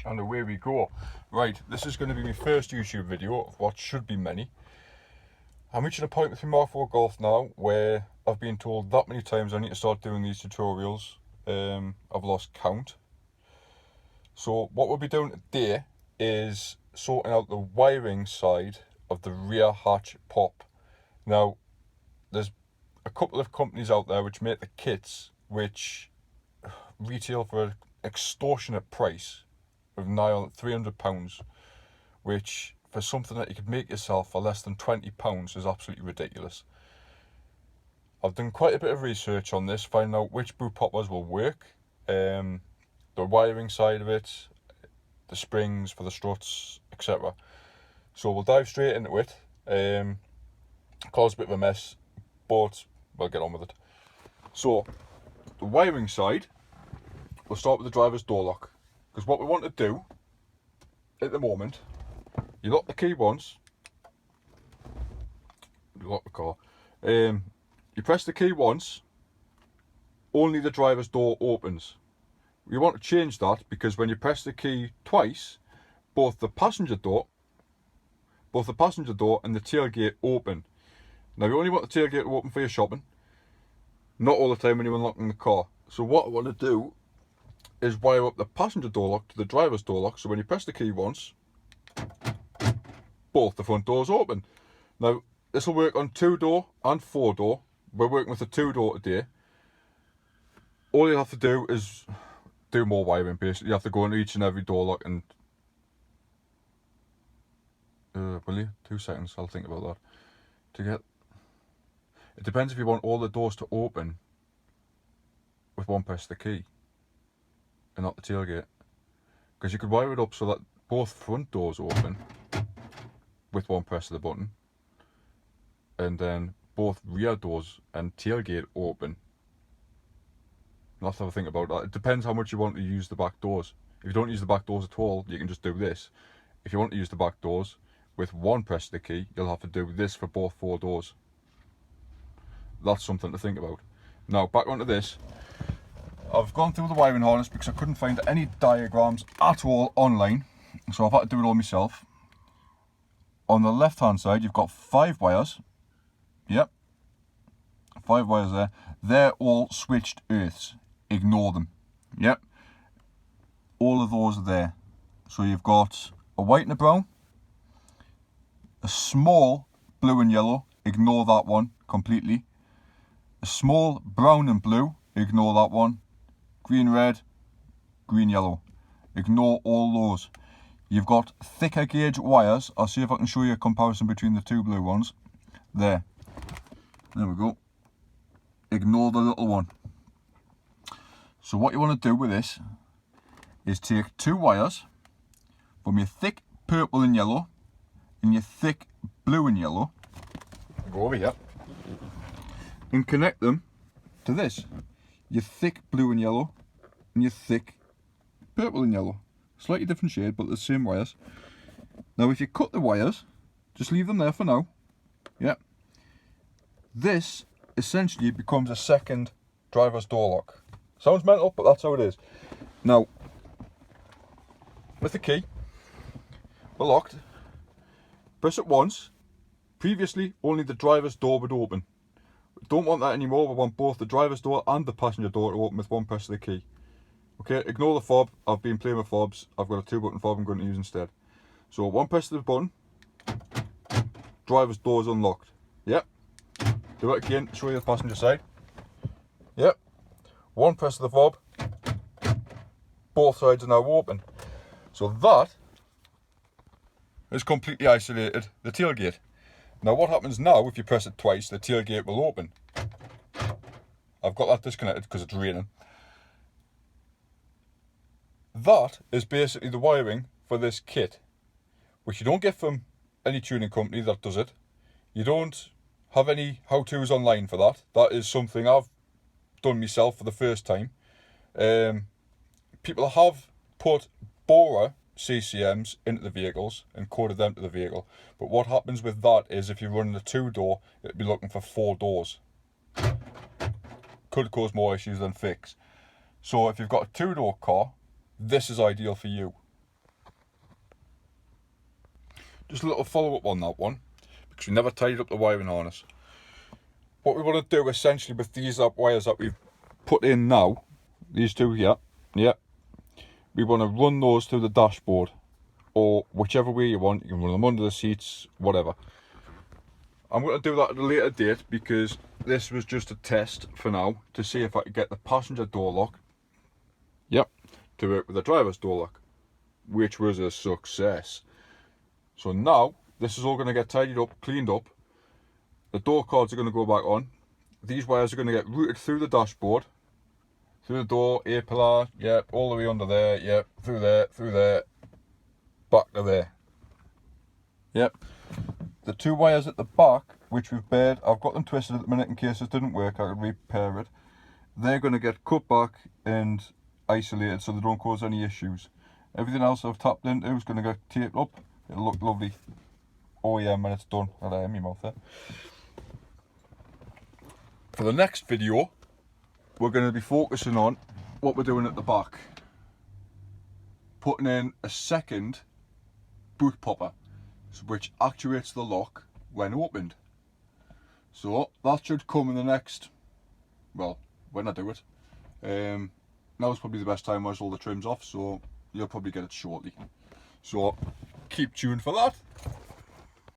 And away we go. Right, this is going to be my first YouTube video of what should be many. I'm reaching a point with my MK4 Golf now where I've been told that many times I need to start doing these tutorials. I've lost count. So what we'll be doing today is sorting out the wiring side of the rear hatch pop. Now, there's a couple of companies out there which make the kits which retail for an extortionate price of nigh on £300, which for something that you could make yourself for less than £20 is absolutely ridiculous. I've done quite a bit of research on this, finding out which boot poppers will work, the wiring side of it, the springs for the struts, etc. So we'll dive straight into it. Cause a bit of a mess, but we'll get on with it. So the wiring side, we'll start with the driver's door lock, because what we want to do at the moment, you lock the key once, you lock the car, you press the key once, only the driver's door opens. We want to change that because when you press the key twice, both the passenger door and the tailgate open. Now you only want the tailgate to open for your shopping, not all the time when you're unlocking the car. So what I want to do is wire up the passenger door lock to the driver's door lock, so when you press the key once, both the front doors open. Now this will work on 2-door and 4-door. We're working with a 2-door today. All you have to do is do more wiring. Basically, you have to go into each and every door lock and will you? 2 seconds, I'll think about that. It depends if you want all the doors to open with one press of the key and not the tailgate, because you could wire it up so that both front doors open with one press of the button, and then both rear doors and tailgate open. You'll have to have a think about that. It depends how much you want to use the back doors. If you don't use the back doors at all, you can just do this. If you want to use the back doors with one press of the key, you'll have to do this for both 4 doors. That's something to think about. Now back onto this. I've gone through the wiring harness because I couldn't find any diagrams at all online, so I've had to do it all myself. On the left hand side you've got 5 wires. Yep, 5 wires there. They're all switched earths. Ignore them. Yep, all of those are there. So you've got a white and a brown, a small blue and yellow, ignore that one completely. A small brown and blue, ignore that one. Green, red, green, yellow, ignore all those. You've got thicker gauge wires. I'll see if I can show you a comparison between the 2 blue ones. There we go. Ignore the little one. So what you want to do with this is take 2 wires from your thick purple and yellow and your thick blue and yellow, go over here, and connect them to this, your thick blue and yellow and your thick purple and yellow. Slightly different shade, but the same wires. Now if you cut the wires, just leave them there for now. Yep. This essentially becomes a second driver's door lock. Sounds mental, but that's how it is. Now, with the key, we're locked. Press it once. Previously, only the driver's door would open. We don't want that anymore. We want both the driver's door and the passenger door to open with one press of the key. Okay, ignore the fob. I've been playing with fobs. I've got a 2-button fob I'm going to use instead. So one press of the button, driver's door is unlocked. Yep. Do it again, show you the passenger side. Yep. One press of the fob, both sides are now open. So that is completely isolated the tailgate. Now what happens now if you press it twice, the tailgate will open. I've got that disconnected because it's raining. That is basically the wiring for this kit, which you don't get from any tuning company that does it. You don't have any how-tos online for that. That is something I've done myself for the first time. People have put Bora CCMs into the vehicles and coded them to the vehicle, but what happens with that is if you're running a 2-door, it'll be looking for 4 doors. Could cause more issues than fix. So if you've got a 2-door car, this is ideal for you. just a little follow up on that one, because we never tidied up the wiring harness. What we want to do essentially with these wires that we've put in now, these two here, yeah, we want to run those through the dashboard, or whichever way you want. You can run them under the seats, whatever. I'm going to do that at a later date, because this was just a test for now to see if I could get the passenger door lock, yep, to work with the driver's door lock, which was a success. So now this is all going to get tidied up, cleaned up. The door cards are going to go back on. These wires are going to get routed through the dashboard, through the door, A-pillar, yep, all the way under there, yep, through there, back to there. Yep. The two wires at the back, which we've bared, I've got them twisted at the minute in case this didn't work, I could repair it. They're going to get cut back and isolated so they don't cause any issues. Everything else I've tapped into is going to get taped up. It'll look lovely. Oh yeah, when it's done. I'll have my mouth there. For the next video, we're going to be focusing on what we're doing at the back. Putting in a second boot popper, which actuates the lock when opened. So that should come in the next, well, when I do it. Now is probably the best time as all the trim's off, so you'll probably get it shortly. So keep tuned for that.